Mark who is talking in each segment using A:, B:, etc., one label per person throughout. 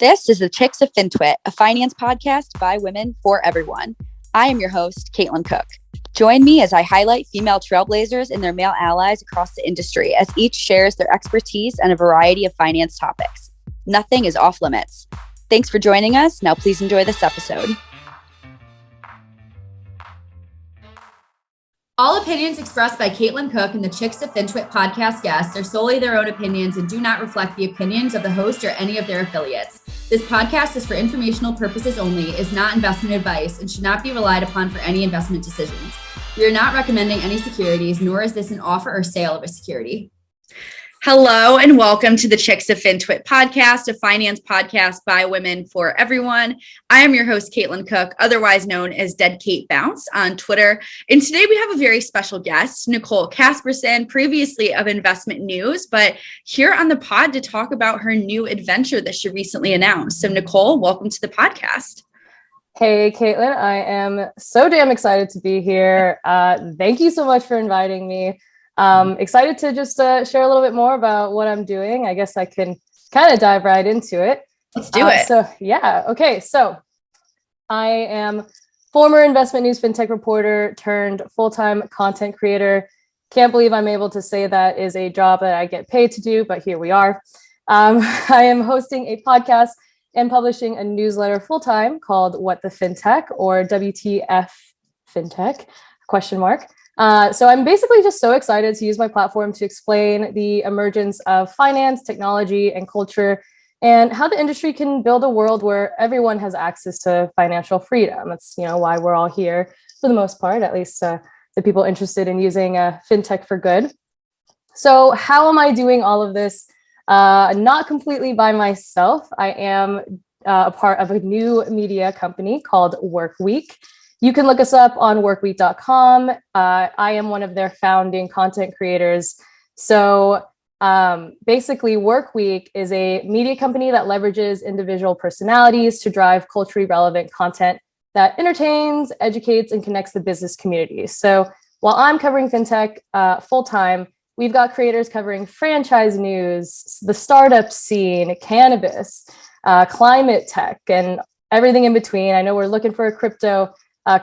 A: This is the Chicks of FinTwit, a finance podcast by women for everyone. I am your host, Caitlin Cook. Join me as I highlight female trailblazers and their male allies across the industry as each shares their expertise on a variety of finance topics. Nothing is off limits. Thanks for joining us. Now please enjoy this episode.
B: All opinions expressed by Caitlin Cook and the Chicks of FinTwit podcast guests are solely their own opinions and do not reflect the opinions of the host or any of their affiliates. This podcast is for informational purposes only, is not investment advice, and should not be relied upon for any investment decisions. We are not recommending any securities, nor is this an offer or sale of a security.
A: Hello and welcome to the Chicks of FinTwit podcast, a finance podcast by women for everyone. I am your host, Caitlin Cook, otherwise known as Dead Kate Bounce on Twitter. And today we have a very special guest, Nicole Casperson, previously of Investment News, but here on the pod to talk about her new adventure that she recently announced. So Nicole, welcome to the podcast.
C: Hey, Caitlin, I am so damn excited to be here. Thank you so much for inviting me. Excited to just share a little bit more about what I'm doing. I guess I can kind of dive right into it.
A: Let's do it.
C: So I am former Investment News FinTech reporter turned full-time content creator. Can't believe I'm able to say that is a job that I get paid to do, but here we are. I am hosting a podcast and publishing a newsletter full-time called What the FinTech, or WTF FinTech, ? So I'm basically just so excited to use my platform to explain the emergence of finance, technology, and culture, and how the industry can build a world where everyone has access to financial freedom. That's why we're all here for the most part, at least the people interested in using fintech for good. So how am I doing all of this? Not completely by myself. I am a part of a new media company called Workweek. You can look us up on workweek.com. I am one of their founding content creators. So basically, Workweek is a media company that leverages individual personalities to drive culturally relevant content that entertains, educates, and connects the business community. So while I'm covering fintech full-time, we've got creators covering franchise news, the startup scene, cannabis, climate tech, and everything in between. I know we're looking for a crypto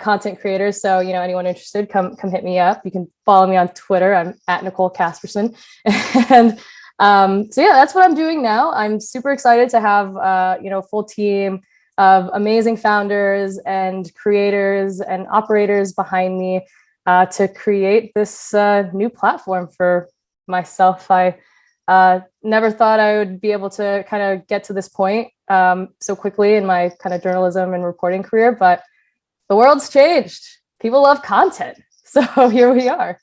C: content creators. So, anyone interested, come hit me up. You can follow me on Twitter. I'm at Nicole Casperson. And that's what I'm doing now. I'm super excited to have, a full team of amazing founders and creators and operators behind me to create this new platform for myself. I never thought I would be able to kind of get to this point so quickly in my kind of journalism and reporting career, but the world's changed. People love content. So here we are.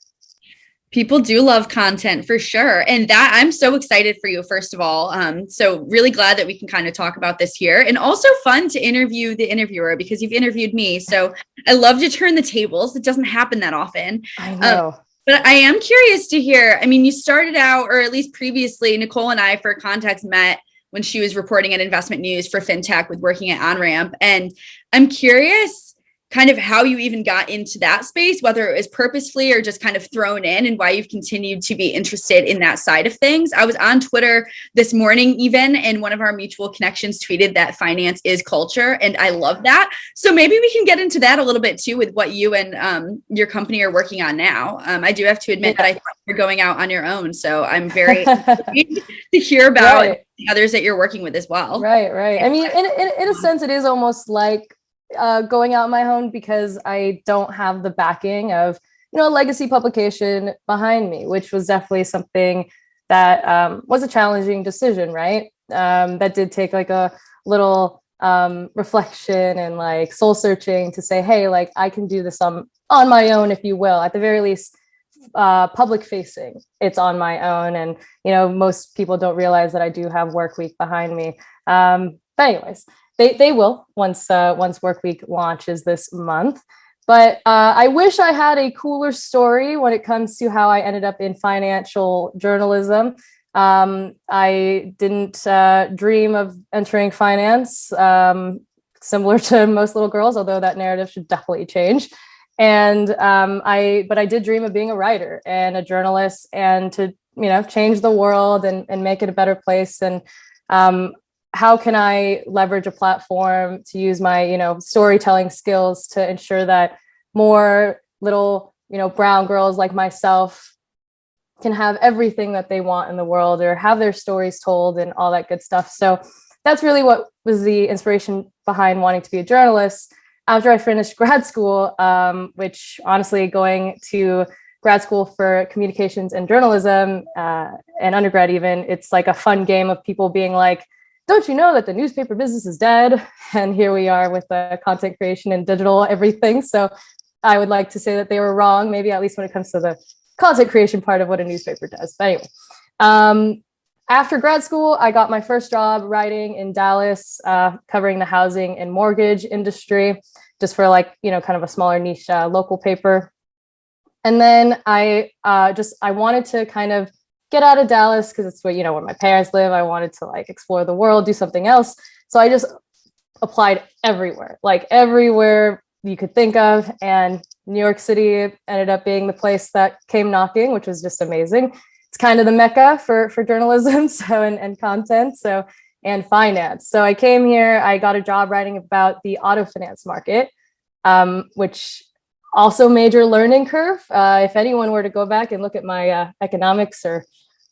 A: People do love content for sure. And that I'm so excited for you, first of all. So really glad that we can kind of talk about this here, and also fun to interview the interviewer because you've interviewed me. So I love to turn the tables. It doesn't happen that often.
C: I know.
A: But I am curious to hear, you started out, or at least previously, Nicole and I, for context, met when she was reporting at Investment News for FinTech with working at OnRamp. And I'm curious kind of how you even got into that space, whether it was purposefully or just kind of thrown in, and why you've continued to be interested in that side of things. I was on Twitter this morning even, and one of our mutual connections tweeted that finance is culture. And I love that. So maybe we can get into that a little bit too with what you and your company are working on now. I do have to admit that I thought you're going out on your own. So I'm very excited to hear about the others that you're working with as well.
C: Right. In a sense, it is almost like going out on my own because I don't have the backing of, a legacy publication behind me, which was definitely something that was a challenging decision, right? That did take like a little reflection and like soul searching to say, hey, like I can do this on my own, if you will, at the very least, public facing, it's on my own. And, most people don't realize that I do have Workweek behind me. But anyways, They will once Workweek launches this month. But I wish I had a cooler story when it comes to how I ended up in financial journalism. I didn't dream of entering finance, similar to most little girls, although that narrative should definitely change. And I did dream of being a writer and a journalist, and to change the world and make it a better place. And how can I leverage a platform to use my, storytelling skills to ensure that more little, brown girls like myself can have everything that they want in the world, or have their stories told and all that good stuff. So that's really what was the inspiration behind wanting to be a journalist. After I finished grad school, which honestly, going to grad school for communications and journalism and undergrad even, it's like a fun game of people being like, don't you know that the newspaper business is dead? And here we are with the content creation and digital everything. So I would like to say that they were wrong, maybe at least when it comes to the content creation part of what a newspaper does. But anyway, after grad school, I got my first job writing in Dallas, covering the housing and mortgage industry, just for like, kind of a smaller niche local paper. And then I wanted to kind of get out of Dallas because it's where my parents live. I wanted to like explore the world, do something else. So I just applied everywhere you could think of. And New York City ended up being the place that came knocking, which was just amazing. It's kind of the mecca for journalism, and content, and finance. So I came here, I got a job writing about the auto finance market, which also major learning curve. If anyone were to go back and look at my economics, or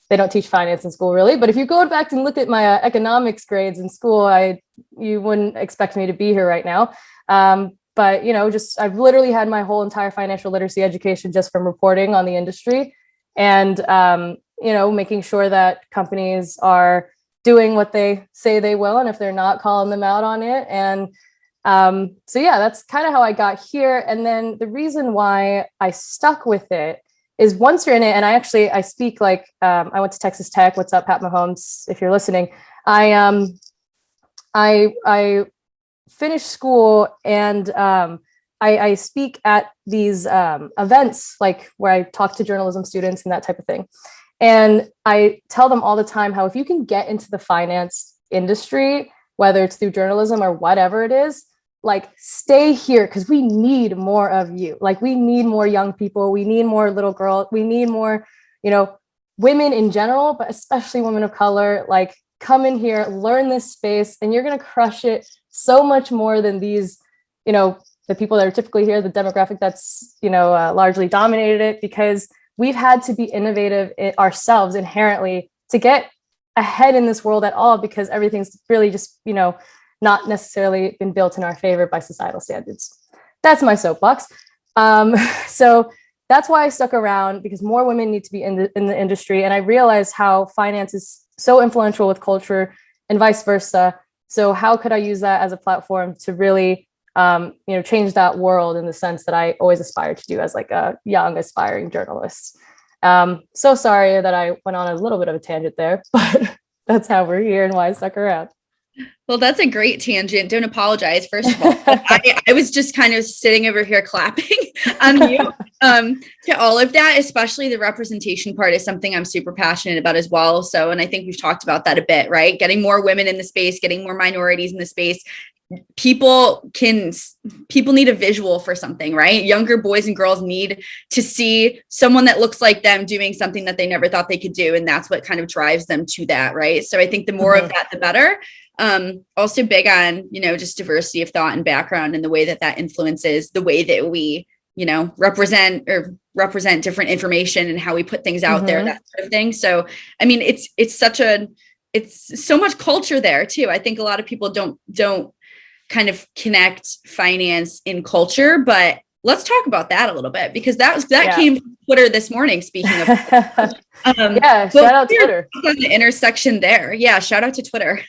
C: they don't teach finance in school really, but if you go back and look at my economics grades in school, you wouldn't expect me to be here right now. But I've literally had my whole entire financial literacy education just from reporting on the industry, and making sure that companies are doing what they say they will, and if they're not, calling them out on it. And so yeah, that's kind of how I got here. And then the reason why I stuck with it is, once you're in it, and I speak like I went to Texas Tech. What's up, Pat Mahomes? If you're listening, I finished school, and I speak at these events, like where I talk to journalism students and that type of thing. And I tell them all the time how if you can get into the finance industry, whether it's through journalism or whatever it is, like stay here, because we need more of you. Like we need more young people. We need more little girls. We need more, women in general, but especially women of color. Like come in here, learn this space, and you're going to crush it so much more than these, the people that are typically here, the demographic that's, largely dominated it, because we've had to be innovative ourselves inherently to get ahead in this world at all, because everything's really just, not necessarily been built in our favor by societal standards. That's my soapbox. So that's why I stuck around, because more women need to be in the industry. And I realized how finance is so influential with culture and vice versa. So how could I use that as a platform to really, change that world in the sense that I always aspired to do as like a young aspiring journalist. So sorry that I went on a little bit of a tangent there, but that's how we're here and why I stuck around.
A: Well, that's a great tangent. Don't apologize. First of all, I was just kind of sitting over here clapping on you to all of that, especially the representation part is something I'm super passionate about as well. So, and I think we've talked about that a bit, right? Getting more women in the space, getting more minorities in the space. People need a visual for something, right? Younger boys and girls need to see someone that looks like them doing something that they never thought they could do. And that's what kind of drives them to that, right? So I think the more of that, the better. Also big on, just diversity of thought and background, and the way that influences the way that we, represent different information and how we put things out there, that sort of thing. So, I mean, it's so much culture there too. I think a lot of people don't kind of connect finance in culture, but let's talk about that a little bit, because that came from Twitter this morning. Speaking of,
C: shout out Twitter
A: on the intersection there. Yeah. Shout out to Twitter.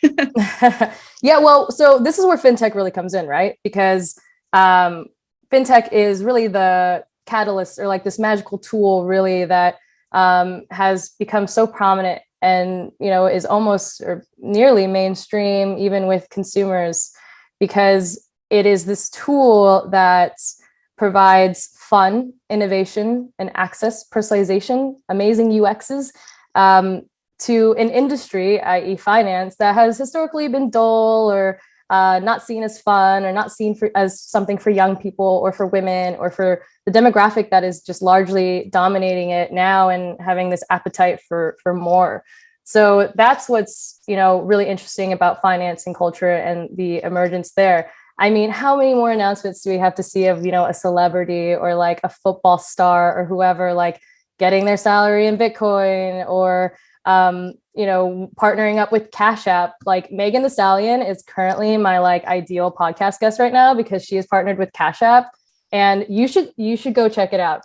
C: Yeah. Well, so this is where FinTech really comes in, right? Because, FinTech is really the catalyst, or like this magical tool really that, has become so prominent and, is almost or nearly mainstream, even with consumers, because it is this tool that provides fun, innovation, and access, personalization, amazing UXs to an industry, i.e. finance, that has historically been dull or not seen as fun, or not seen as something for young people or for women or for the demographic that is just largely dominating it now and having this appetite for more. So that's what's, really interesting about finance and culture and the emergence there. I mean, how many more announcements do we have to see of, a celebrity or like a football star or whoever, like getting their salary in Bitcoin or, partnering up with Cash App? Like Megan Thee Stallion is currently my like ideal podcast guest right now because she is partnered with Cash App, and you should go check it out.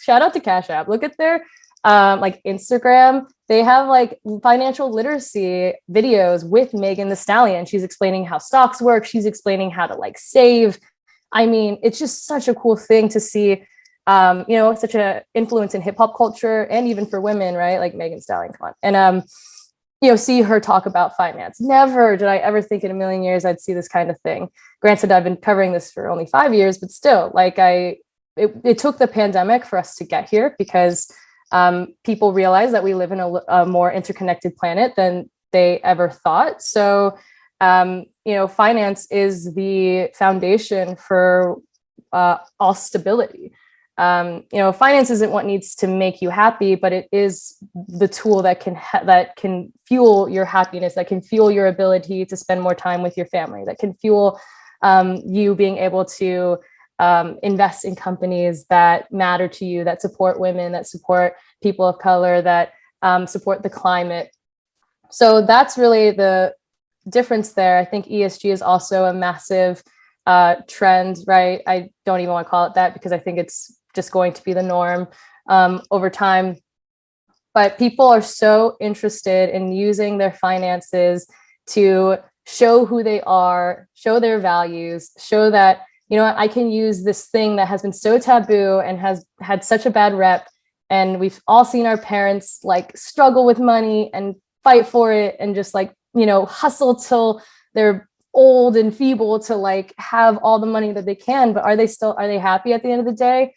C: Shout out to Cash App. Look at their like Instagram. They have like financial literacy videos with Megan Thee Stallion. She's explaining how stocks work. She's explaining how to like save. I mean, it's just such a cool thing to see, such an influence in hip hop culture and even for women, right? Like Megan Thee Stallion, come on. And, see her talk about finance. Never did I ever think in a million years I'd see this kind of thing. Granted, I've been covering this for only 5 years, but still, like it took the pandemic for us to get here because people realize that we live in a more interconnected planet than they ever thought. So, finance is the foundation for all stability. Finance isn't what needs to make you happy, but it is the tool that can fuel your happiness, that can fuel your ability to spend more time with your family, that can fuel you being able to invest in companies that matter to you, that support women, that support people of color, that support the climate. So that's really the difference there. I think ESG is also a massive trend, right? I don't even want to call it that because I think it's just going to be the norm over time. But people are so interested in using their finances to show who they are, show their values, show that, I can use this thing that has been so taboo and has had such a bad rep. And we've all seen our parents like struggle with money and fight for it and just like, hustle till they're old and feeble to like have all the money that they can. But are they happy at the end of the day?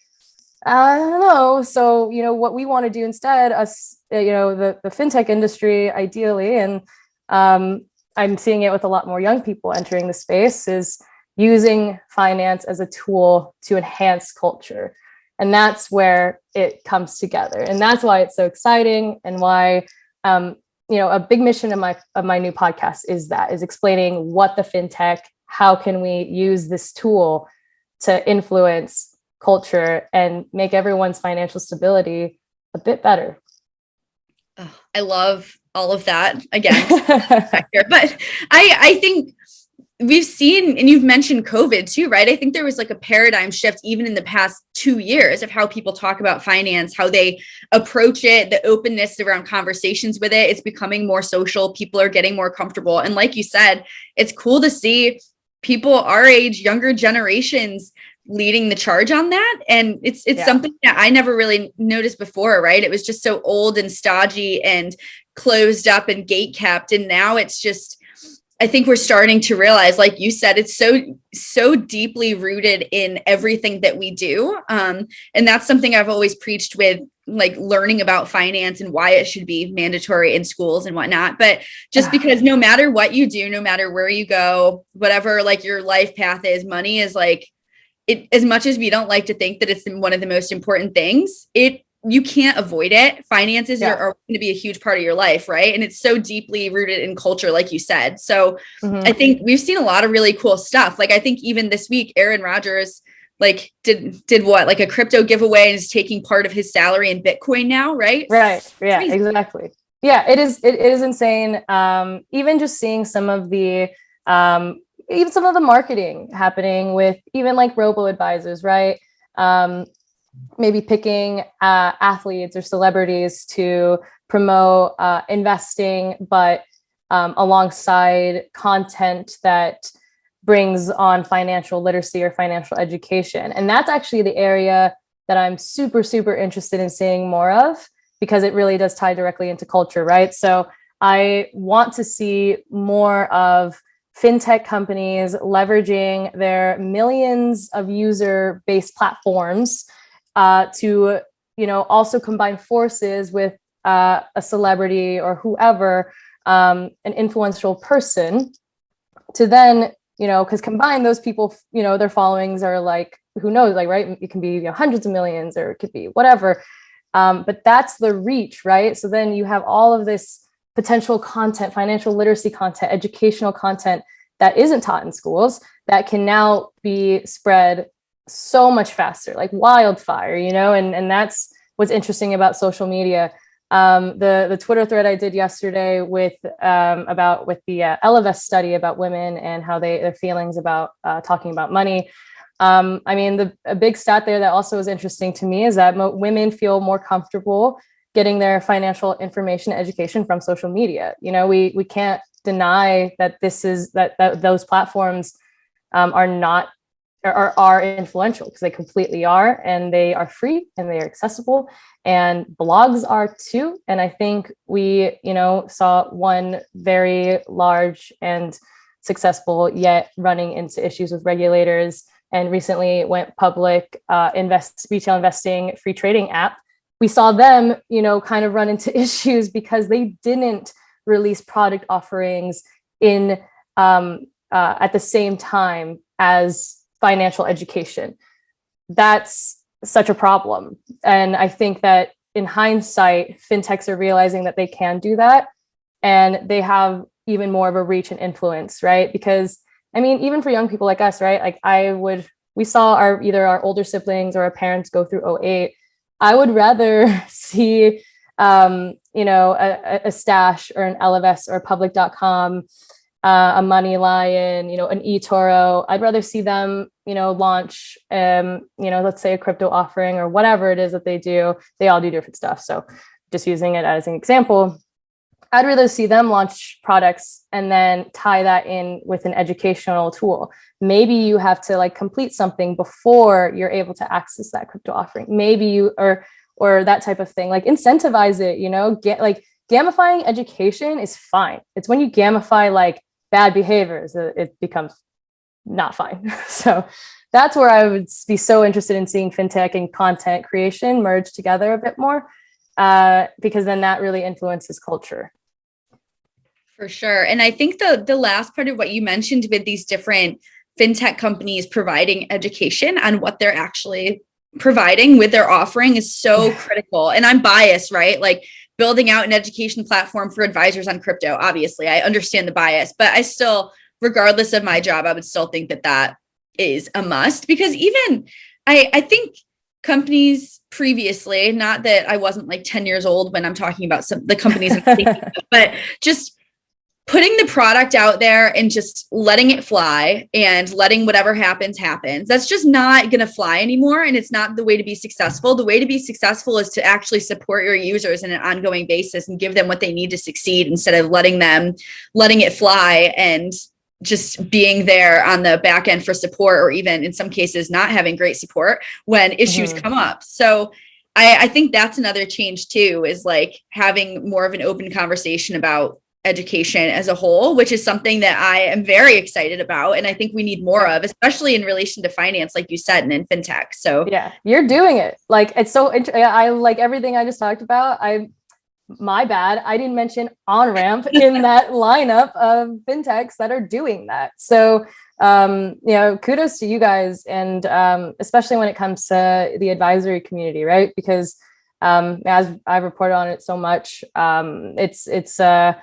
C: I don't know. So, what we want to do instead, the FinTech industry, ideally, and I'm seeing it with a lot more young people entering the space, is using finance as a tool to enhance culture. And that's where it comes together. And that's why it's so exciting and why, a big mission of my new podcast is explaining what the FinTech, how can we use this tool to influence culture and make everyone's financial stability a bit better.
A: Oh, I love all of that again. But I think we've seen, and you've mentioned COVID too, right? I think there was like a paradigm shift even in the past 2 years of how people talk about finance, how they approach it, the openness around conversations with it. It's becoming more social. People are getting more comfortable. And like you said, it's cool to see people our age, younger generations leading the charge on that. And it's something that I never really noticed before, right? It was just so old and stodgy and closed up and gate kept. And now it's just, I think we're starting to realize, like you said, it's so deeply rooted in everything that we do. And that's something I've always preached with like learning about finance and why it should be mandatory in schools and whatnot. But just because no matter what you do, no matter where you go, whatever like your life path is, money is like, it, as much as we don't like to think that it's one of the most important things, you can't avoid it. Finances are going to be a huge part of your life, right? And it's so deeply rooted in culture, like you said. So I think we've seen a lot of really cool stuff. Like I think even this week, Aaron Rodgers like did what, like a crypto giveaway and is taking part of his salary in Bitcoin now, right?
C: Right. Yeah, exactly. Yeah, it is insane. Even just seeing some of the marketing happening with even like robo-advisors, right? Maybe picking athletes or celebrities to promote investing, but alongside content that brings on financial literacy or financial education. And that's actually the area that I'm super, super interested in seeing more of, because it really does tie directly into culture, right? So I want to see more of FinTech companies leveraging their millions of user-based platforms to, also combine forces with a celebrity or whoever, an influential person, to then, because combined those people, their followings are like, who knows, like, right? It can be hundreds of millions, or it could be whatever. But that's the reach, right? So then you have all of this potential content, financial literacy content, educational content that isn't taught in schools that can now be spread so much faster, like wildfire, and that's what's interesting about social media. The Twitter thread I did yesterday with the Ellevest study about women and how their feelings about talking about money. A big stat there that also is interesting to me is that women feel more comfortable getting their financial information education from social media. We can't deny that that those platforms are influential, because they completely are, and they are free and they are accessible, and blogs are too. And I think we saw one very large and successful yet running into issues with regulators, and recently went public, retail investing free trading app. We saw them kind of run into issues because they didn't release product offerings in at the same time as financial education. That's such a problem. And I think that in hindsight, fintechs are realizing that they can do that, and they have even more of a reach and influence, right? Because even for young people like us, right? Like we saw either our older siblings or our parents go through '08. I would rather see a Stash or an Ellevest or a public.com, a Money Lion, an eToro. I'd rather see them, launch, let's say a crypto offering or whatever it is that they do. They all do different stuff. So just using it as an example, I'd rather see them launch products and then tie that in with an educational tool. Maybe you have to complete something before you're able to access that crypto offering. Maybe or that type of thing, incentivize it, get gamifying education is fine. It's when you gamify bad behaviors it becomes not fine. So that's where I would be so interested in seeing fintech and content creation merge together a bit more, because then that really influences culture.
A: For sure. And I think the last part of what you mentioned with these different fintech companies providing education on what they're actually providing with their offering is so critical. And I'm biased, right? Building out an education platform for advisors on crypto. Obviously, I understand the bias, but I still, regardless of my job, I would still think that is a must, because even I think companies previously, not that I wasn't 10 years old when I'm talking about the companies I'm thinking of, but just putting the product out there and just letting it fly and letting whatever happens. That's just not going to fly anymore. And it's not the way to be successful. The way to be successful is to actually support your users on an ongoing basis and give them what they need to succeed, instead of letting it fly and just being there on the back end for support, or even in some cases not having great support when issues come up. So I think that's another change too, is having more of an open conversation about education as a whole, which is something that I am very excited about. And I think we need more of, especially in relation to finance, like you said, and in fintech. So
C: yeah, you're doing it. It's so interesting. I like everything I just talked about. My bad. I didn't mention OnRamp in that lineup of fintechs that are doing that. So, kudos to you guys. And especially when it comes to the advisory community, right? Because as I've reported on it so much, it's a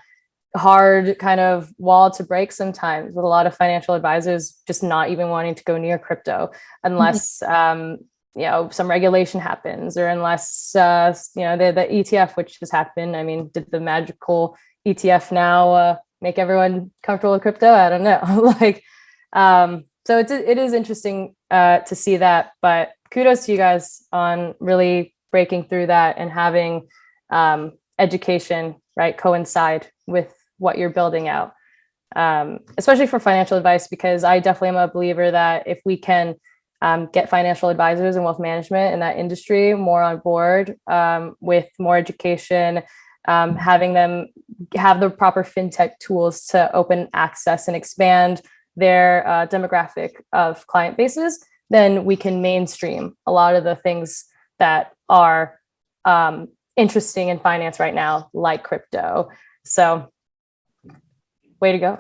C: hard kind of wall to break sometimes, with a lot of financial advisors just not even wanting to go near crypto unless some regulation happens, or unless the ETF, which has happened. Did the magical ETF now make everyone comfortable with crypto? I don't know. So it is interesting to see that, but kudos to you guys on really breaking through that and having education, right, coincide with what you're building out, especially for financial advice, because I definitely am a believer that if we can get financial advisors and wealth management in that industry more on board, with more education, having them have the proper fintech tools to open access and expand their demographic of client bases, then we can mainstream a lot of the things that are interesting in finance right now, like crypto. So way to go.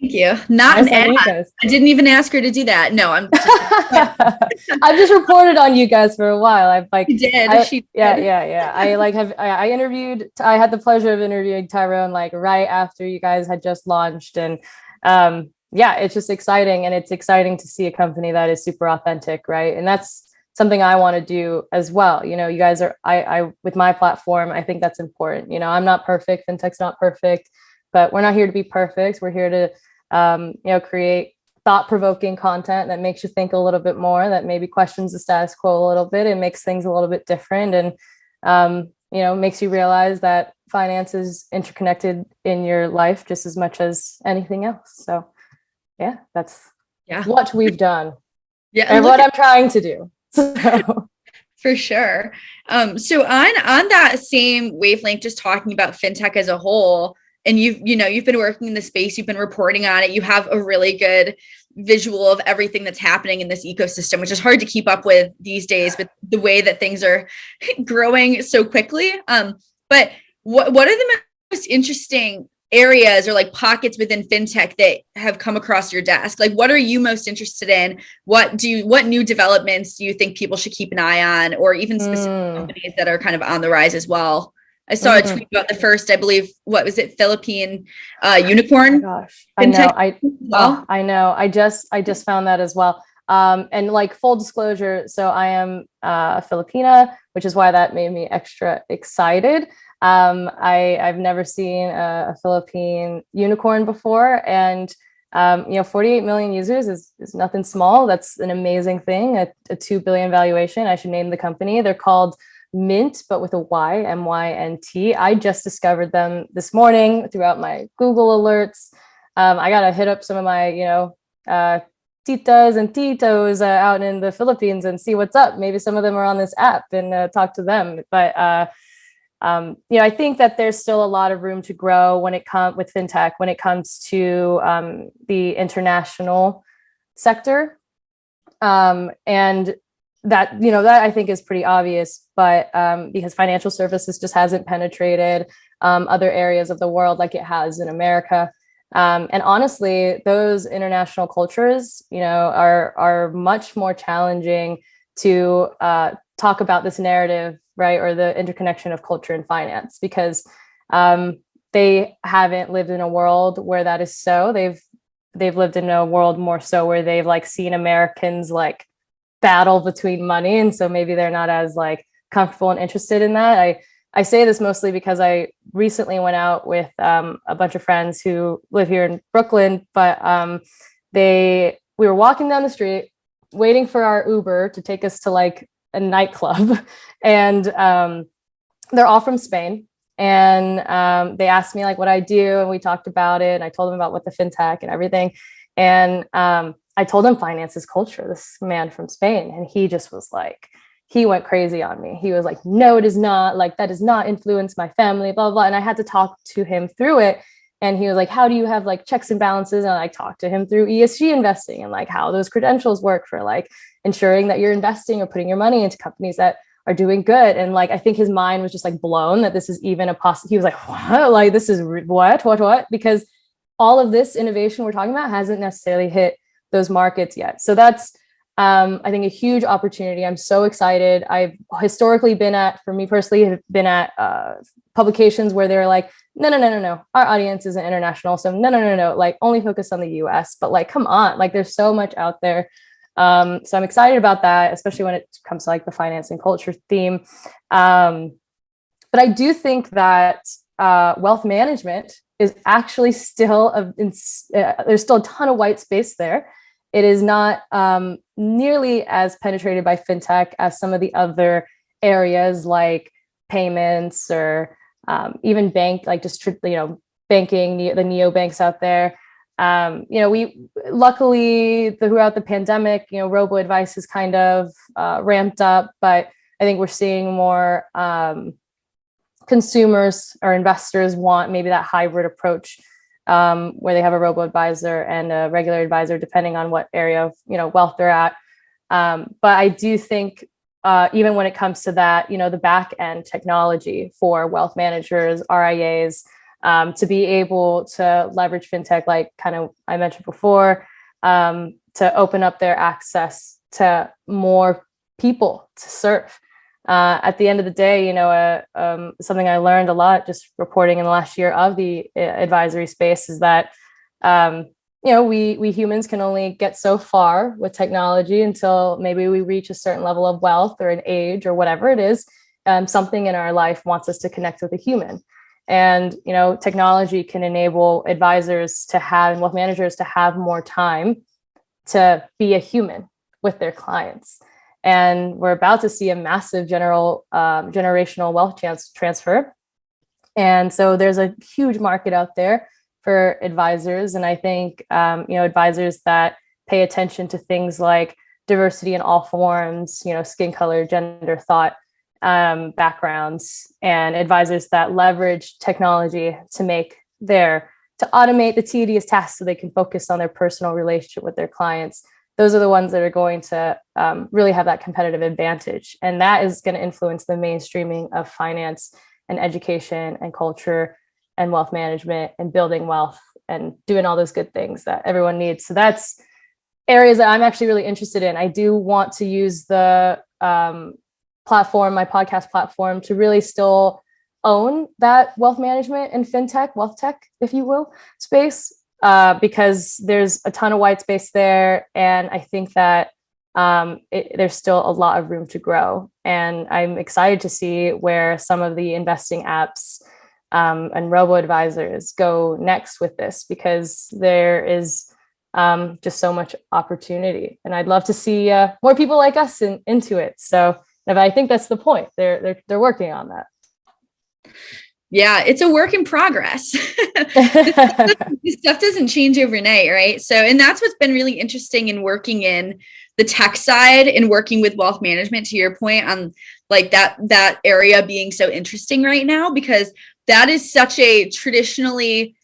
A: Thank you. Not
C: Nice
A: an
C: having you
A: ad.
C: guys.
A: I didn't even ask her to do that. No, I'm just,
C: I've just reported on you guys for a while. I've like,
A: she did.
C: yeah. I interviewed, I had the pleasure of interviewing Tyrone like right after you guys had just launched. And yeah, it's just exciting. And it's exciting to see a company that is super authentic, right? And that's something I want to do as well. You know, you guys are, I with my platform, I think that's important. You know, I'm not perfect, FinTech's not perfect, but we're not here to be perfect. We're here to create thought-provoking content that makes you think a little bit more, that maybe questions the status quo a little bit and makes things a little bit different, and makes you realize that finance is interconnected in your life just as much as anything else. So yeah, that's what we've done.
A: Yeah,
C: and what I'm trying to do. So.
A: For sure. So on that same wavelength, just talking about fintech as a whole, and you've been working in the space, you've been reporting on it, you have a really good visual of everything that's happening in this ecosystem, which is hard to keep up with these days with the way that things are growing so quickly. But what are the most interesting areas or like pockets within fintech that have come across your desk? Like, what are you most interested in? What new developments do you think people should keep an eye on, or even specific companies that are kind of on the rise as well? I saw a tweet about the first, I believe, what was it, Philippine unicorn?
C: Oh gosh, I know. I just found that as well. And like full disclosure, so I am a Filipina, which is why that made me extra excited. I've never seen a Philippine unicorn before, and 48 million users is nothing small. That's an amazing thing. A 2 billion valuation. I should name the company. They're called Mint, but with a Y, MYNT. I just discovered them this morning throughout my Google alerts. I got to hit up some of my, titas and titos out in the Philippines and see what's up. Maybe some of them are on this app and talk to them. But, I think that there's still a lot of room to grow when it comes with fintech, when it comes to the international sector. And that I think is pretty obvious, but because financial services just hasn't penetrated other areas of the world like it has in America. And honestly, those international cultures, are much more challenging to talk about this narrative, right? Or the interconnection of culture and finance, because they haven't lived in a world where that is so. They've lived in a world more so where they've like seen Americans like battle between money, and so maybe they're not as like comfortable and interested in that. I say this mostly because I recently went out with a bunch of friends who live here in Brooklyn, but we were walking down the street waiting for our Uber to take us to like a nightclub, and they're all from Spain, and they asked me like what I do, and we talked about it, and I told them about what the fintech and everything, and I told him finance is culture, this man from Spain. And he just was like, he went crazy on me. He was like, no, it is not, like, that does not influence my family, blah, blah, blah. And I had to talk to him through it. And he was like, how do you have like checks and balances? And I talked to him through ESG investing and like how those credentials work for like ensuring that you're investing or putting your money into companies that are doing good. And like, I think his mind was just like blown that this is even a possible. He was like, what? Like, this is what? Because all of this innovation we're talking about hasn't necessarily hit those markets yet. So that's, I think, a huge opportunity. I'm so excited. I've historically for me personally, have been at publications where they're like, no. Our audience isn't international. So no. Like only focus on the US, but like, come on, like there's so much out there. So I'm excited about that, especially when it comes to like the finance and culture theme. But I do think that wealth management is actually still, there's still a ton of white space there. It is not nearly as penetrated by fintech as some of the other areas like payments or even banking, the neobanks out there. We luckily throughout the pandemic, robo advice has kind of ramped up, but I think we're seeing more consumers or investors want maybe that hybrid approach, where they have a robo advisor and a regular advisor, depending on what area of wealth they're at. But I do think even when it comes to that, the back end technology for wealth managers, RIAs, to be able to leverage fintech, like kind of I mentioned before, to open up their access to more people to serve. At the end of the day, something I learned a lot just reporting in the last year of the advisory space is that, we humans can only get so far with technology until maybe we reach a certain level of wealth or an age or whatever it is. Something in our life wants us to connect with a human. And, technology can enable advisors to have and wealth managers to have more time to be a human with their clients. And we're about to see a massive generational wealth transfer. And so there's a huge market out there for advisors. And I think, advisors that pay attention to things like diversity in all forms, skin color, gender, thought, backgrounds, and advisors that leverage technology to automate the tedious tasks so they can focus on their personal relationship with their clients. Those are the ones that are going to really have that competitive advantage. And that is going to influence the mainstreaming of finance and education and culture and wealth management and building wealth and doing all those good things that everyone needs. So that's areas that I'm actually really interested in. I do want to use the platform, my podcast platform, to really still own that wealth management and fintech, wealth tech, if you will, space. Because there's a ton of white space there. And I think that there's still a lot of room to grow. And I'm excited to see where some of the investing apps and robo-advisors go next with this, because there is just so much opportunity. And I'd love to see more people like us into it. So I think that's the point. They're working on that.
A: Yeah, it's a work in progress. This stuff doesn't change overnight, right? So, and that's what's been really interesting in working in the tech side and working with wealth management, to your point on like that area being so interesting right now, because that is such a traditionally,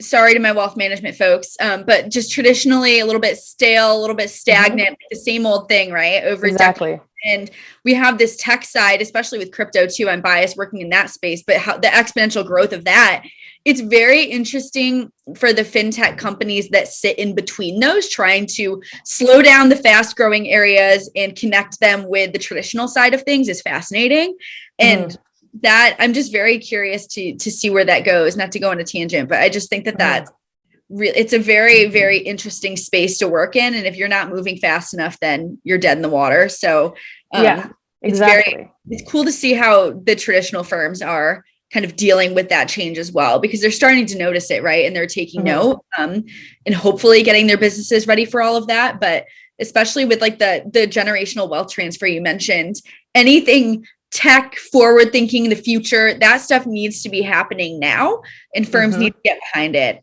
A: sorry to my wealth management folks, but just traditionally a little bit stale, a little bit stagnant, the same old thing, right? Over
C: exactly.
A: decades. And we have this tech side, especially with crypto too. I'm biased working in that space, but how the exponential growth of that, it's very interesting for the fintech companies that sit in between those, trying to slow down the fast growing areas and connect them with the traditional side of things is fascinating. And that I'm just very curious to see where that goes, not to go on a tangent, but I just think that that's really, it's a very, very interesting space to work in. And if you're not moving fast enough, then you're dead in the water. So
C: yeah, exactly.
A: It's cool to see how the traditional firms are kind of dealing with that change as well, because they're starting to notice it, right? And they're taking note and hopefully getting their businesses ready for all of that. But especially with like the generational wealth transfer you mentioned, anything tech forward thinking in the future, that stuff needs to be happening now, and firms need to get behind it.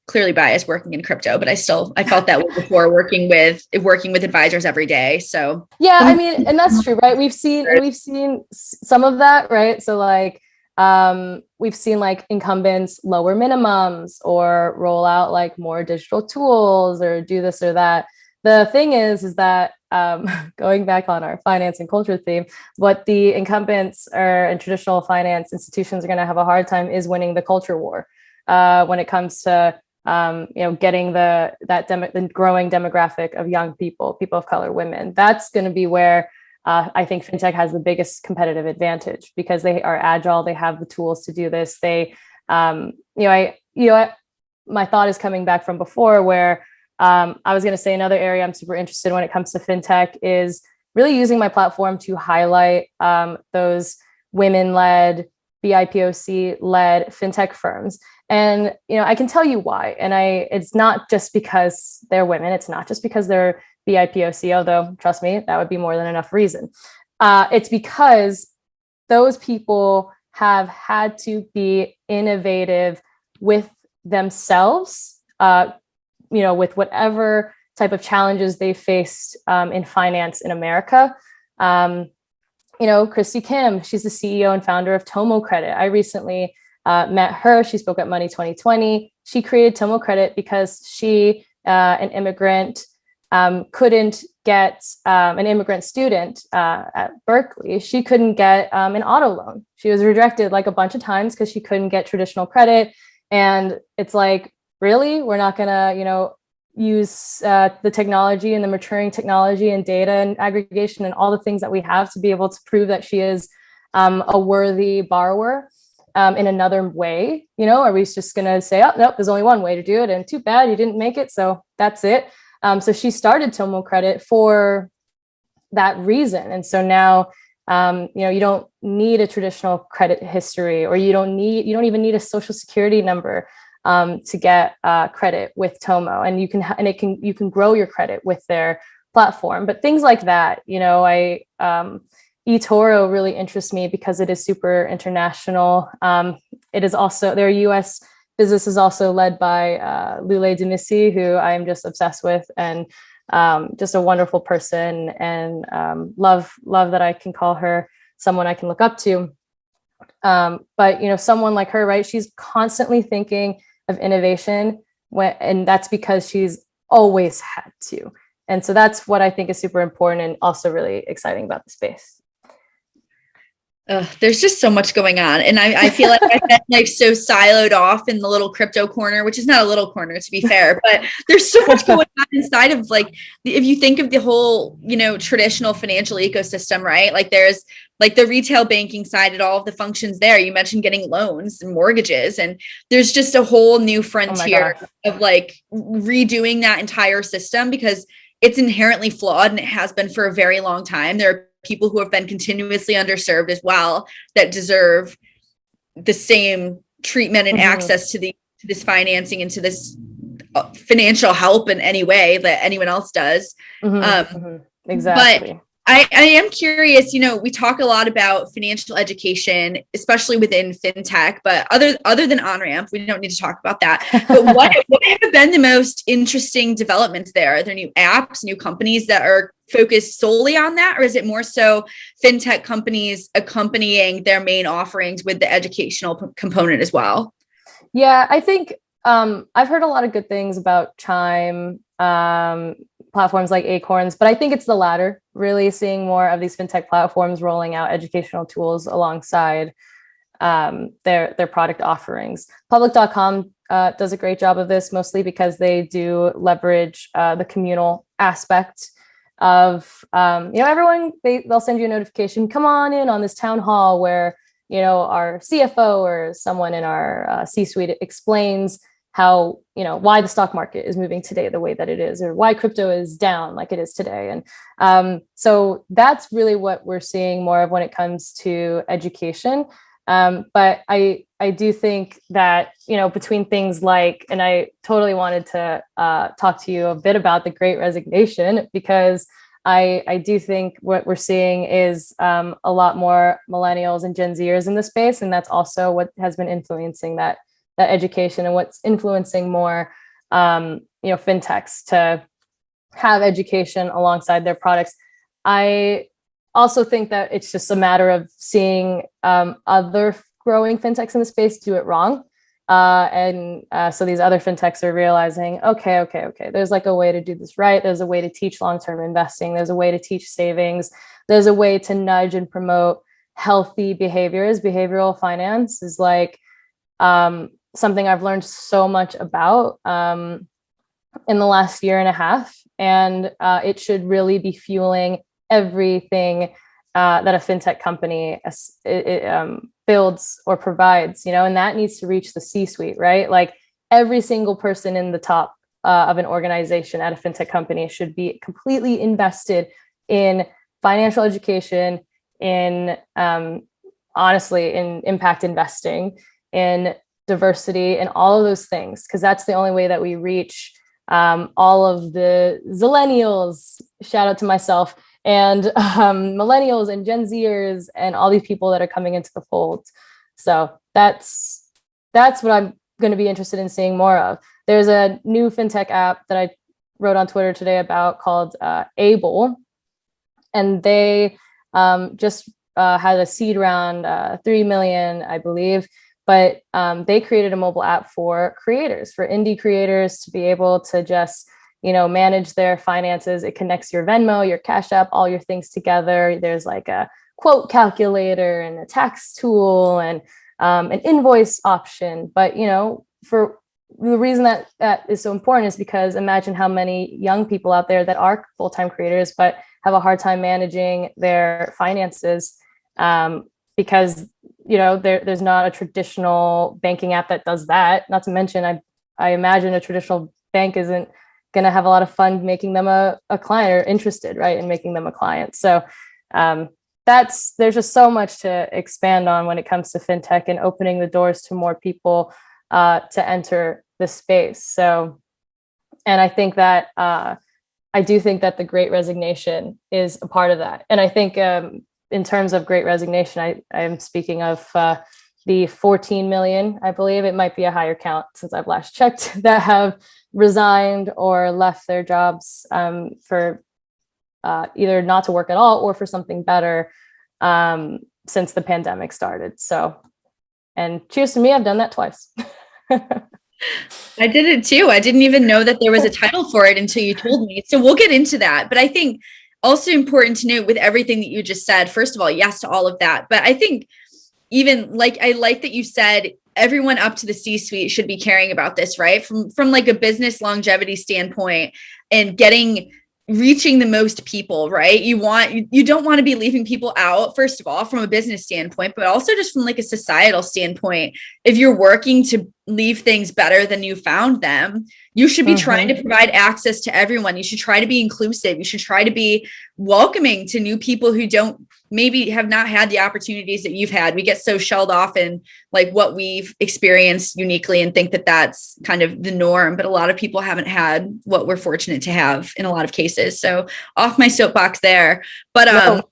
A: Clearly biased working in crypto, but I felt that way before working with advisors every day. So
C: yeah, I mean, and that's true, right? We've seen some of that, right? So like we've seen like incumbents lower minimums or roll out like more digital tools or do this or that. The thing is that going back on our finance and culture theme, what the incumbents and traditional finance institutions are going to have a hard time is winning the culture war when it comes to getting the growing demographic of young people of color, women. That's going to be where I think fintech has the biggest competitive advantage, because they are agile. They have the tools to do this. My thought is coming back from before where I was going to say another area I'm super interested in when it comes to fintech is really using my platform to highlight those women-led, BIPOC-led fintech firms. And, I can tell you why. And it's not just because they're women. It's not just because they're BIPOC, although trust me, that would be more than enough reason. It's because those people have had to be innovative with themselves, with whatever type of challenges they faced in finance in America. Christy Kim, she's the CEO and founder of Tomo Credit. I recently met her. She spoke at Money 2020. She created Tomo Credit because she, an immigrant, couldn't get an immigrant student at Berkeley, she couldn't get an auto loan. She was rejected like a bunch of times because she couldn't get traditional credit. And it's like, really? We're not going to, use the technology and the maturing technology and data and aggregation and all the things that we have to be able to prove that she is a worthy borrower in another way? Are we just going to say, oh, nope, there's only one way to do it, and too bad you didn't make it, so that's it. So she started Tomo Credit for that reason. And so now, you don't need a traditional credit history, or you don't even need a social security number to get credit with Tomo, and you can grow your credit with their platform. But things like that, eToro really interests me because it is super international. It is also, their US business is also led by Lule Demisi, who I am just obsessed with, and just a wonderful person, and love that I can call her someone I can look up to. But someone like her, right? She's constantly thinking of innovation, and that's because she's always had to. And so that's what I think is super important and also really exciting about the space.
A: There's just so much going on. And I feel like I've been like so siloed off in the little crypto corner, which is not a little corner to be fair, but there's so much going on inside of like, if you think of the whole, traditional financial ecosystem, right? Like there's like the retail banking side and all of the functions there. You mentioned getting loans and mortgages, and there's just a whole new frontier of like redoing that entire system because it's inherently flawed, and it has been for a very long time. There are people who have been continuously underserved as well that deserve the same treatment and access to this financing and to this financial help in any way that anyone else does.
C: Exactly.
A: But I am curious, we talk a lot about financial education, especially within FinTech, but other than on-ramp, we don't need to talk about that. But what have been the most interesting developments there? Are there new apps, new companies that are focused solely on that? Or is it more so FinTech companies accompanying their main offerings with the educational component as well?
C: Yeah, I think I've heard a lot of good things about Chime, platforms like Acorns, but I think it's the latter, really seeing more of these FinTech platforms rolling out educational tools alongside their product offerings. Public.com does a great job of this, mostly because they do leverage the communal aspect of, everyone, they'll send you a notification, come on in on this town hall where, our CFO or someone in our C-suite explains how, why the stock market is moving today the way that it is, or why crypto is down like it is today. And so that's really what we're seeing more of when it comes to education. But I do think that, between things like, and I totally wanted to talk to you a bit about the Great Resignation, because I do think what we're seeing is a lot more millennials and Gen Zers in the space. And that's also what has been influencing that education, and what's influencing more, FinTechs to have education alongside their products. I also think that it's just a matter of seeing other growing FinTechs in the space do it wrong. So these other FinTechs are realizing, okay, there's like a way to do this right. There's a way to teach long-term investing. There's a way to teach savings. There's a way to nudge and promote healthy behaviors. Behavioral finance is like something I've learned so much about in the last year and a half. And it should really be fueling everything that a FinTech company builds or provides, and that needs to reach the C-suite, right? Like every single person in the top of an organization at a FinTech company should be completely invested in financial education, in honestly, in impact investing, in diversity, and all of those things, because that's the only way that we reach all of the zillennials, shout out to myself, and millennials and Gen Zers and all these people that are coming into the fold. So that's what I'm going to be interested in seeing more of. There's a new FinTech app that I wrote on Twitter today about called Able, and they just had a seed round, 3 million, I believe. But they created a mobile app for creators, for indie creators, to be able to just, manage their finances. It connects your Venmo, your Cash App, all your things together. There's like a quote calculator and a tax tool and an invoice option. But, for the reason that is so important is because imagine how many young people out there that are full-time creators, but have a hard time managing their finances because, there's not a traditional banking app that does that. Not to mention, I imagine a traditional bank isn't going to have a lot of fun making them a client or interested, right, in making them a client. So there's just so much to expand on when it comes to fintech and opening the doors to more people to enter the space. So, and I think that I do think that the Great Resignation is a part of that. And I think in terms of Great Resignation, I am speaking of the 14 million, I believe it might be a higher count since I've last checked, that have resigned or left their jobs for either not to work at all or for something better since the pandemic started. So, and cheers to me, I've done that twice.
A: I did it too. I didn't even know that there was a title for it until you told me. So we'll get into that. But I think also important to note with everything that you just said, first of all, yes to all of that. But I think even I like that you said everyone up to the C-suite should be caring about this, right? From like a business longevity standpoint and reaching the most people, right? You don't want to be leaving people out, first of all, from a business standpoint, but also just from like a societal standpoint. If you're working to leave things better than you found them, you should be trying to provide access to everyone. You should try to be inclusive. You should try to be welcoming to new people who maybe have not had the opportunities that you've had. We get so shelled off in like what we've experienced uniquely and think that that's kind of the norm, but a lot of people haven't had what we're fortunate to have in a lot of cases. So off my soapbox there, but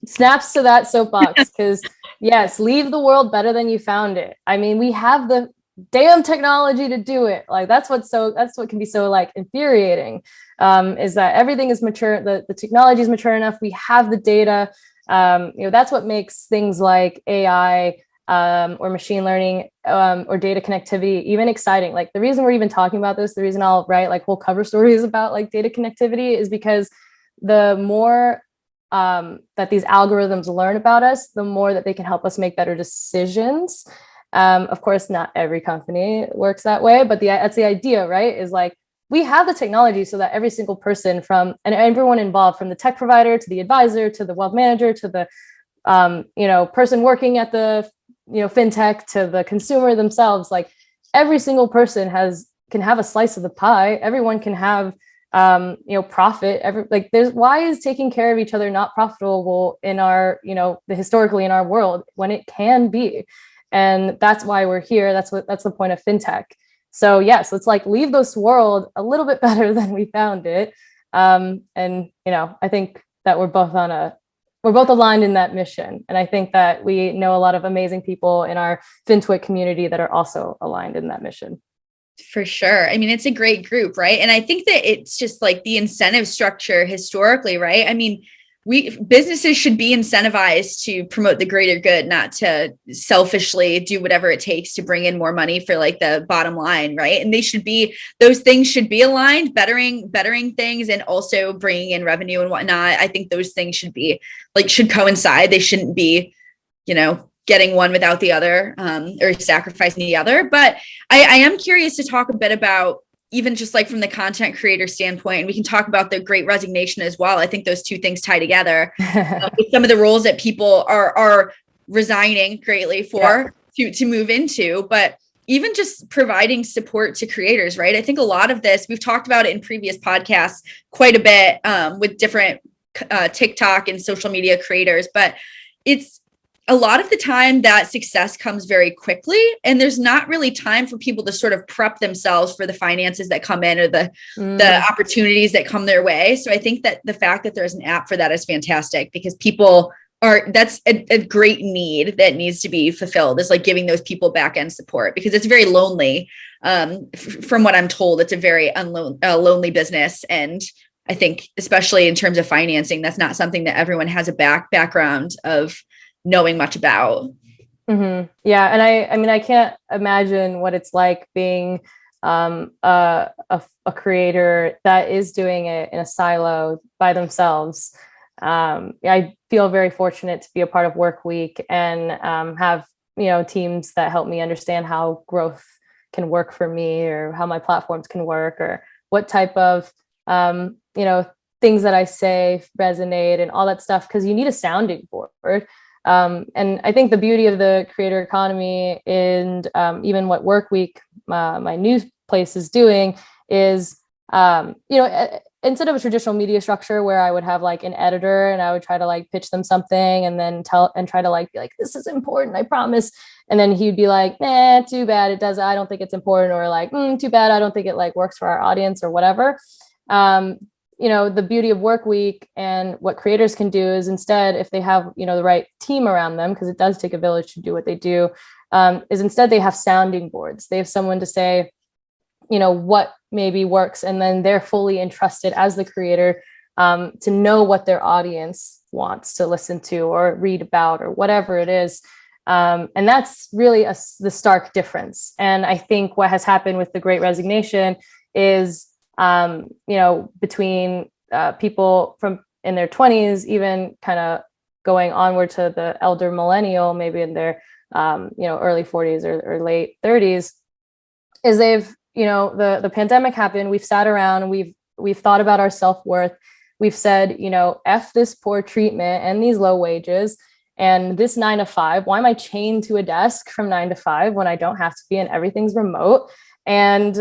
C: snaps to that soapbox, because yes, leave the world better than you found it. I mean, we have the damn technology to do it. Like that's what can be so like infuriating, is that everything is mature. The technology is mature enough. We have the data. That's what makes things like AI or machine learning or data connectivity even exciting. Like the reason we're even talking about this, the reason I'll write like whole cover stories about like data connectivity is because the more that these algorithms learn about us, the more that they can help us make better decisions. Of course, not every company works that way, but that's the idea, right? Is like, we have the technology so that every single person and everyone involved, from the tech provider to the advisor, to the wealth manager, to the, person working at the, fintech, to the consumer themselves, like every single person can have a slice of the pie. Everyone can have, profit. Why is taking care of each other not profitable in our, historically in our world when it can be? And that's why we're here. That's the point of fintech. So yes, let's like leave this world a little bit better than we found it. And I think that we're both aligned in that mission. And I think that we know a lot of amazing people in our FinTech community that are also aligned in that mission.
A: For sure. I mean, it's a great group, right? And I think that it's just like the incentive structure historically, right? I mean, businesses should be incentivized to promote the greater good, not to selfishly do whatever it takes to bring in more money for like the bottom line, right? And those things should be aligned, bettering things and also bringing in revenue and whatnot. I think those things should coincide. They shouldn't be, getting one without the other, or sacrificing the other. But I am curious to talk a bit about even just like from the content creator standpoint, and we can talk about the Great Resignation as well. I think those two things tie together. With some of the roles that people are resigning greatly for to move into, but even just providing support to creators, right? I think a lot of this, we've talked about it in previous podcasts quite a bit with different TikTok and social media creators, but it's a lot of the time that success comes very quickly, and there's not really time for people to sort of prep themselves for the finances that come in or the opportunities that come their way. So I think that the fact that there's an app for that is fantastic, because that's a great need that needs to be fulfilled, is like giving those people back end support, because it's very lonely. From what I'm told, it's a very lonely business. And I think especially in terms of financing, that's not something that everyone has a background of knowing much about.
C: Mm-hmm. Yeah. And I mean, I can't imagine what it's like being a creator that is doing it in a silo by themselves. I feel very fortunate to be a part of Work Week and have teams that help me understand how growth can work for me, or how my platforms can work, or what type of things that I say resonate and all that stuff, because you need a sounding board. And I think the beauty of the creator economy and even what Work Week, my new place, is doing is, instead of a traditional media structure where I would have like an editor and I would try to like pitch them something and then try to like be like, this is important, I promise. And then he'd be like, nah, too bad, I don't think it's important, or like, too bad, I don't think it like works for our audience, or whatever. The beauty of Work Week and what creators can do is, instead, if they have, the right team around them, because it does take a village to do what they do, is instead they have sounding boards. They have someone to say, what maybe works, and then they're fully entrusted as the creator to know what their audience wants to listen to or read about, or whatever it is. And that's really the stark difference. And I think what has happened with the Great Resignation is, between people from in their 20s, even kind of going onward to the elder millennial, maybe in their early 40s or late 30s, is they've the pandemic happened. We've sat around, we've thought about our self-worth. We've said, F this poor treatment and these low wages and this 9 to 5. Why am I chained to a desk from 9 to 5 when I don't have to be, and everything's remote? And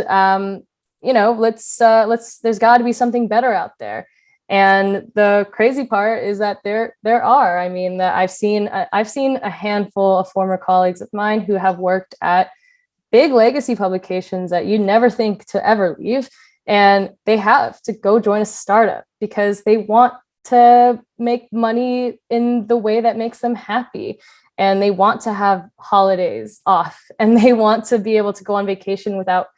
C: let's there's got to be something better out there. And the crazy part is that there are. I mean, that I've seen a handful of former colleagues of mine who have worked at big legacy publications that you'd never think to ever leave, and they have to go join a startup because they want to make money in the way that makes them happy, and they want to have holidays off, and they want to be able to go on vacation without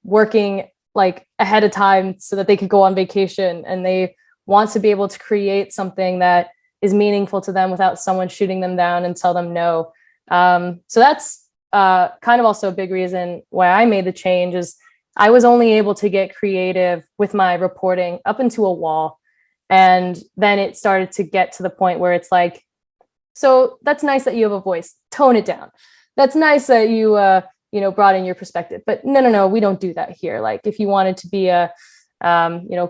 C: working like ahead of time so that they could go on vacation, and they want to be able to create something that is meaningful to them without someone shooting them down and tell them no. So that's kind of also a big reason why I made the change. Is I was only able to get creative with my reporting up into a wall. And then it started to get to the point where it's like, so that's nice that you have a voice, tone it down. That's nice that you, brought in your perspective, but no, we don't do that here. Like, if you wanted to be a,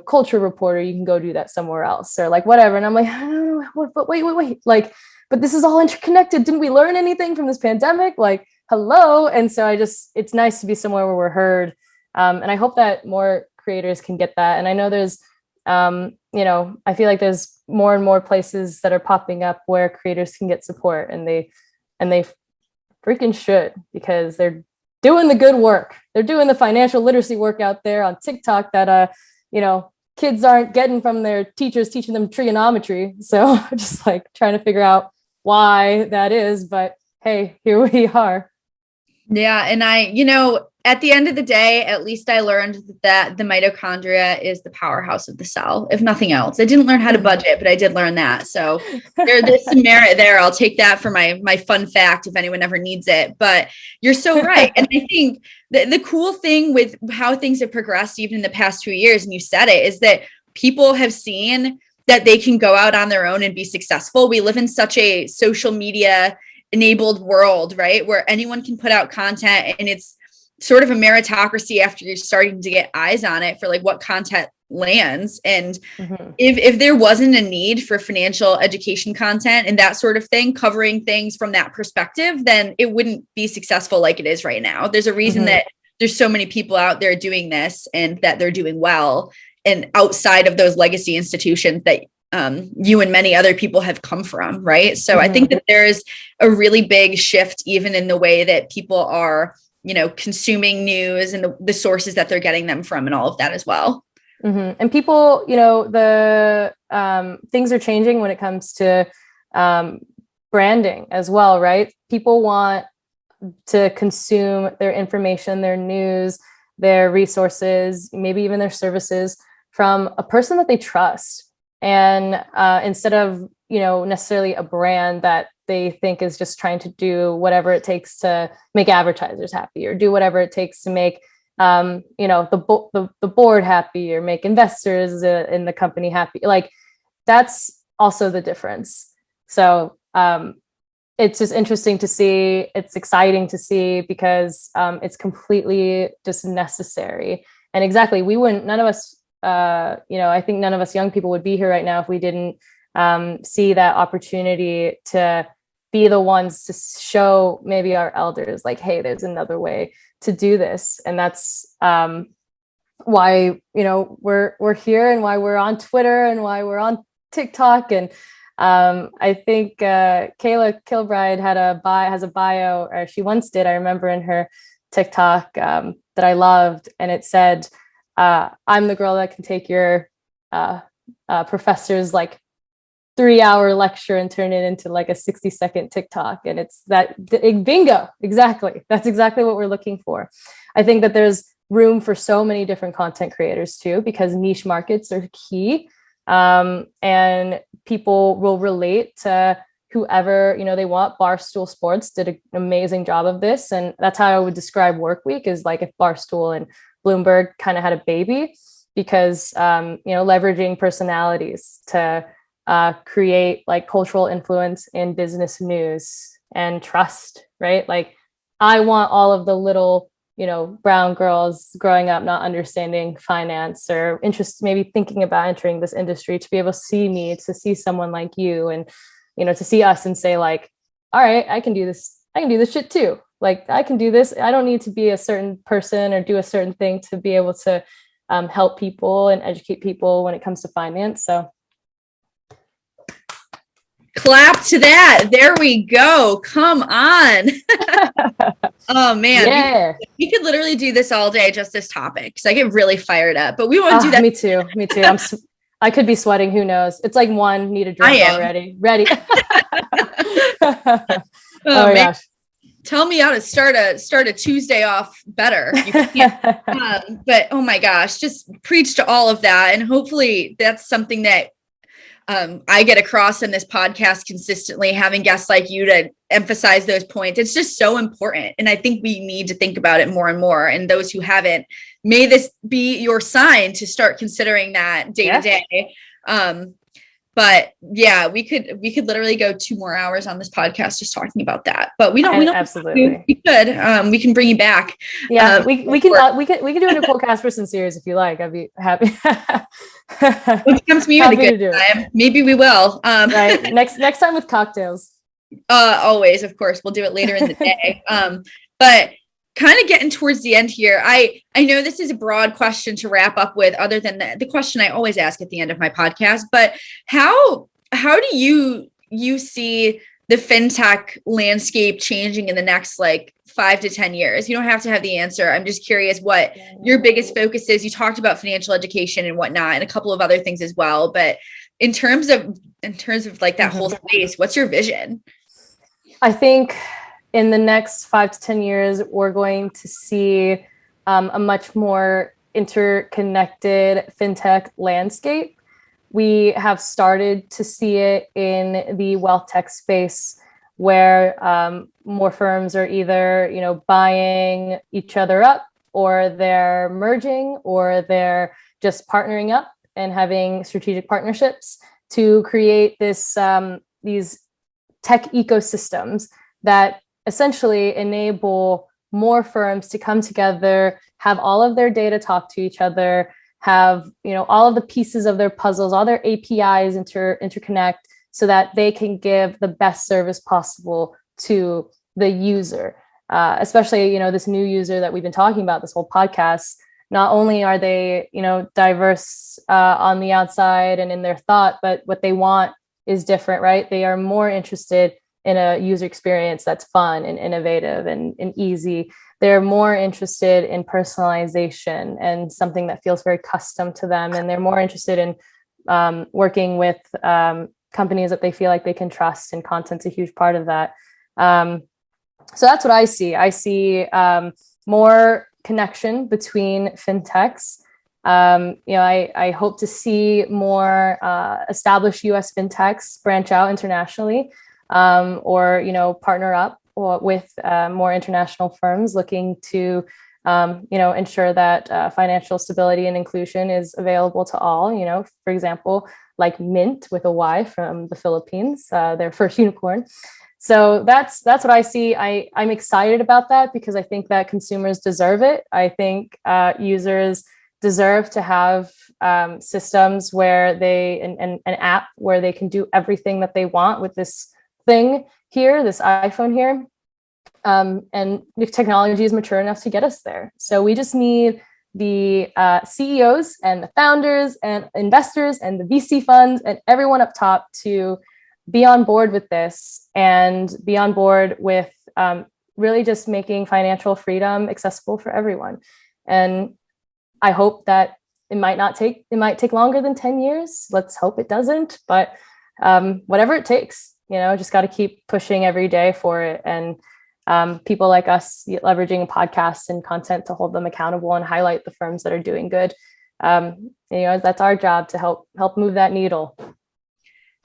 C: culture reporter, you can go do that somewhere else, or like whatever. And I'm like, I don't know, but wait, like, but this is all interconnected. Didn't we learn anything from this pandemic? Like, hello. And so it's nice to be somewhere where we're heard. And I hope that more creators can get that. And I know there's, I feel like there's more and more places that are popping up where creators can get support, and they freaking should, because they're doing the good work. They're doing the financial literacy work out there on TikTok that, kids aren't getting from their teachers teaching them trigonometry. So just like trying to figure out why that is, but hey, here we are.
A: Yeah. And at the end of the day, at least I learned that the mitochondria is the powerhouse of the cell, if nothing else. I didn't learn how to budget, but I did learn that. So there's some merit there. I'll take that for my fun fact if anyone ever needs it. But you're so right. And I think the cool thing with how things have progressed, even in the past 2 years, and you said it, is that people have seen that they can go out on their own and be successful. We live in such a social media enabled world, right? Where anyone can put out content, and it's sort of a meritocracy after you're starting to get eyes on it for like what content lands. And if there wasn't a need for financial education content and that sort of thing, covering things from that perspective, then it wouldn't be successful like it is right now. There's a reason that there's so many people out there doing this, and that they're doing well, and outside of those legacy institutions that you and many other people have come from, right? So I think that there is a really big shift even in the way that people are, consuming news and the sources that they're getting them from, and all of that as well.
C: And people, the things are changing when it comes to branding as well, right? People want to consume their information, their news, their resources, maybe even their services from a person that they trust. And instead of, necessarily a brand that they think is just trying to do whatever it takes to make advertisers happy, or do whatever it takes to make, the board happy or make investors in the company happy. Like that's also the difference. So it's just interesting to see. It's exciting to see because it's completely just necessary. And exactly, none of us, I think none of us young people would be here right now if we didn't see that opportunity to be the ones to show maybe our elders, like, hey, there's another way to do this. And that's why, we're here and why we're on Twitter and why we're on TikTok. And I think Kayla Kilbride has a bio, or she once did, I remember in her TikTok that I loved. And it said, I'm the girl that can take your professor's like 3-hour lecture and turn it into like a 60-second TikTok. And it's that bingo. Exactly. That's exactly what we're looking for. I think that there's room for so many different content creators too, because niche markets are key. And people will relate to whoever, they want. Barstool Sports did an amazing job of this. And that's how I would describe Work Week, is like if Barstool and Bloomberg kind of had a baby, because, leveraging personalities to create like cultural influence in business news and trust, right? Like I want all of the little, brown girls growing up, not understanding finance or maybe thinking about entering this industry, to be able to see me, to see someone like you, and, to see us and say like, all right, I can do this. I can do this shit too. Like I can do this. I don't need to be a certain person or do a certain thing to be able to help people and educate people when it comes to finance. So
A: clap to that. There we go. Come on. Oh man.
C: Yeah.
A: We could literally do this all day, just this topic, because I get really fired up, but we won't do that.
C: Me too. I could be sweating. Who knows? It's like need a drink already. Ready.
A: Oh
C: my gosh.
A: Tell me how to start a Tuesday off better. You can't. But oh my gosh, just preach to all of that. And hopefully that's something that I get across in this podcast consistently, having guests like you to emphasize those points. It's just so important. And I think we need to think about it more and more. And those who haven't, may this be your sign to start considering that day to day. But yeah, we could literally go 2 more hours on this podcast just talking about that. But we don't
C: absolutely.
A: We could. We can bring you back.
C: Yeah, we can do a Nicole Casperson series if you like. I'd be happy.
A: It comes to me with a good time. Maybe we will.
C: Right. Next time with cocktails.
A: Always, of course. We'll do it later in the day. But kind of getting towards the end here. I know this is a broad question to wrap up with, other than the question I always ask at the end of my podcast, but how do you see the fintech landscape changing in the next like 5 to 10 years? You don't have to have the answer. I'm just curious what your biggest focus is. You talked about financial education and whatnot, and a couple of other things as well. But in terms of like that whole space, what's your vision?
C: I think in the next 5 to 10 years, we're going to see a much more interconnected fintech landscape. We have started to see it in the wealth tech space, where more firms are either, buying each other up, or they're merging, or they're just partnering up and having strategic partnerships to create these tech ecosystems that essentially enable more firms to come together, have all of their data talk to each other, have all of the pieces of their puzzles, all their APIs interconnect, so that they can give the best service possible to the user. Especially, this new user that we've been talking about this whole podcast. Not only are they, diverse on the outside and in their thought, but what they want is different, right? They are more interested in a user experience that's fun and innovative and easy. They're more interested in personalization and something that feels very custom to them. And they're more interested in working with companies that they feel like they can trust, and content's a huge part of that. So that's what I see. I see more connection between fintechs. I hope to see more established US fintechs branch out internationally, or partner up with more international firms looking to ensure that financial stability and inclusion is available to all. For example, like Mint with a Y from the Philippines, their first unicorn. So that's what I see. I'm excited about that because I think that consumers deserve it. I think users deserve to have systems where an app where they can do everything that they want with this thing here, this iPhone here. And the technology is mature enough to get us there. So we just need the CEOs and the founders and investors and the VC funds and everyone up top to be on board with this and be on board with really just making financial freedom accessible for everyone. And I hope that it might take longer than 10 years. Let's hope it doesn't, but whatever it takes, just got to keep pushing every day for it. And people like us leveraging podcasts and content to hold them accountable and highlight the firms that are doing good. That's our job to help move that needle.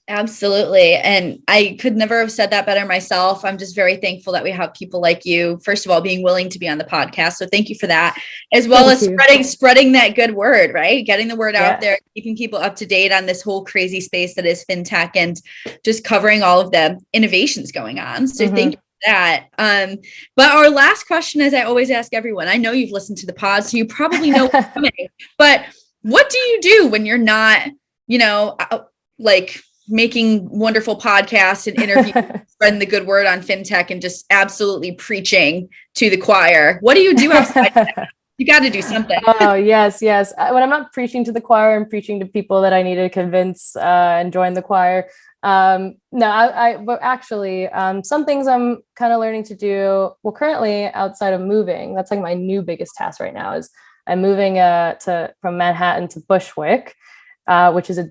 A: Absolutely. And I could never have said that better myself. I'm just very thankful that we have people like you, first of all, being willing to be on the podcast. So thank you for that, as well as spreading that good word, right? Getting the word out there, keeping people up to date on this whole crazy space that is fintech and just covering all of the innovations going on. So thank you for that. But our last question, as I always ask everyone, I know you've listened to the pod, so you probably know what's coming, but what do you do when you're not, making wonderful podcasts and interviews, spreading the good word on fintech and just absolutely preaching to the choir? What do you do outside of that? You got to do something.
C: Oh, yes. When I'm not preaching to the choir, I'm preaching to people that I need to convince and join the choir. But actually, some things I'm kind of learning to do. Well, currently outside of moving, that's like my new biggest task right now is I'm moving from Manhattan to Bushwick, which is a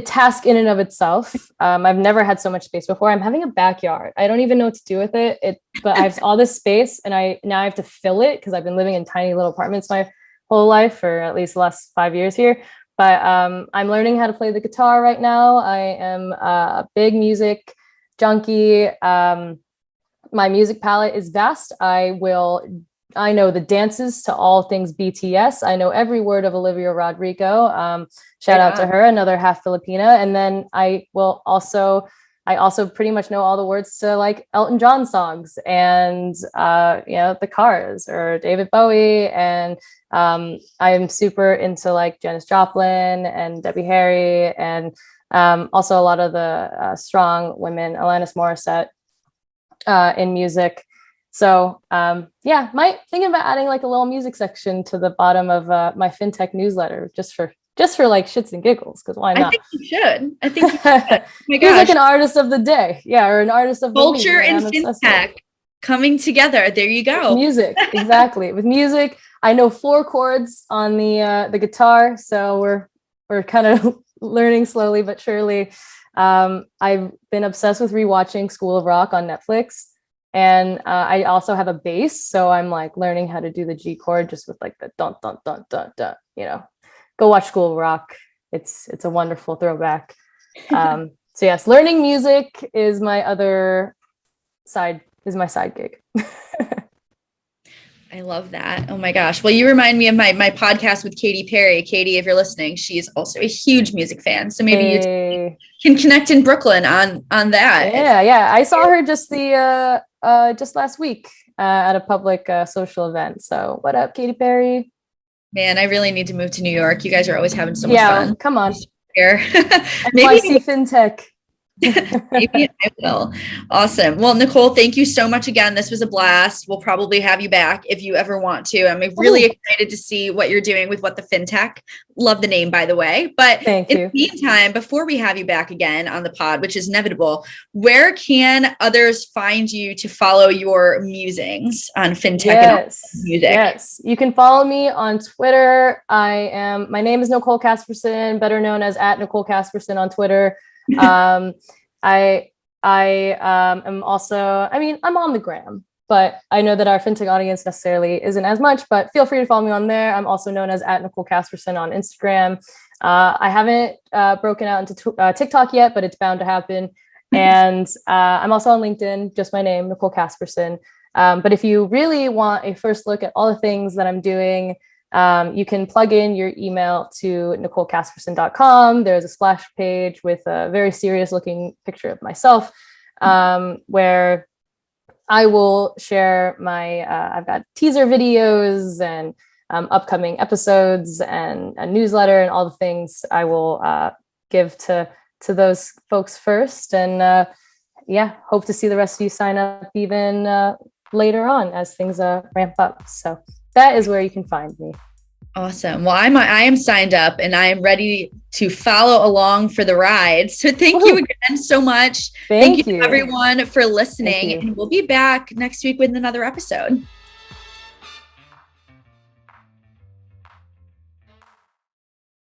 C: task in and of itself. I've never had so much space before. I'm having a backyard. I don't even know what to do with it. But I have all this space and I have to fill it because I've been living in tiny little apartments my whole life, for at least the last 5 years here. But I'm learning how to play the guitar right now. I am a big music junkie. My music palette is vast. I know the dances to all things BTS. I know every word of Olivia Rodrigo. Shout out to her, another half Filipina. And then I also pretty much know all the words to like Elton John songs and, the Cars or David Bowie. And I'm super into like Janis Joplin and Debbie Harry and also a lot of the strong women, Alanis Morissette in music. So might think about adding like a little music section to the bottom of my FinTech newsletter just for like shits and giggles, because why not?
A: I think you should. Oh my
C: gosh. Like an artist of the day, or an artist of
A: culture
C: the
A: week, and FinTech coming together. There you go.
C: With music, exactly. With music, I know 4 chords on the guitar, so we're kind of learning slowly but surely. I've been obsessed with rewatching School of Rock on Netflix. And I also have a bass, so I'm like learning how to do the G chord just with like the dun dun dun dun dun. Go watch School of Rock. It's a wonderful throwback. So yes, learning music is my side gig.
A: I love that. Oh my gosh. Well, you remind me of my podcast with Katy Perry. Katie, if you're listening, she is also a huge music fan. So maybe you can connect in Brooklyn on that.
C: Yeah. I saw her just last week at a public social event. So what up, Katy Perry?
A: Man, I really need to move to New York. You guys are always having so much fun.
C: Come on.
A: Here.
C: Maybe FinTech.
A: Maybe I will. Awesome. Well, Nicole, thank you so much again. This was a blast. We'll probably have you back if you ever want to. I'm really excited to see what you're doing with What the FinTech. Love the name, by the way. But in the meantime, before we have you back again on the pod, which is inevitable, where can others find you to follow your musings on FinTech and music? Yes,
C: you can follow me on Twitter. My name is Nicole Casperson, better known as @Nicole Casperson on Twitter. I am also, I'm on the gram, but I know that our FinTech audience necessarily isn't as much, but feel free to follow me on there. I'm also known as @Nicole Casperson on Instagram. I haven't broken out into TikTok yet, but it's bound to happen. And I'm also on LinkedIn, just my name, Nicole Casperson. But if you really want a first look at all the things that I'm doing, you can plug in your email to NicoleCasperson.com. There's a splash page with a very serious looking picture of myself, where I will share I've got teaser videos and upcoming episodes and a newsletter and all the things I will give to those folks first. And hope to see the rest of you sign up even later on as things ramp up. So that is where you can find me.
A: Awesome. Well, I am signed up and I am ready to follow along for the ride. So thank you again so much. Thank you everyone for listening. And we'll be back next week with another episode.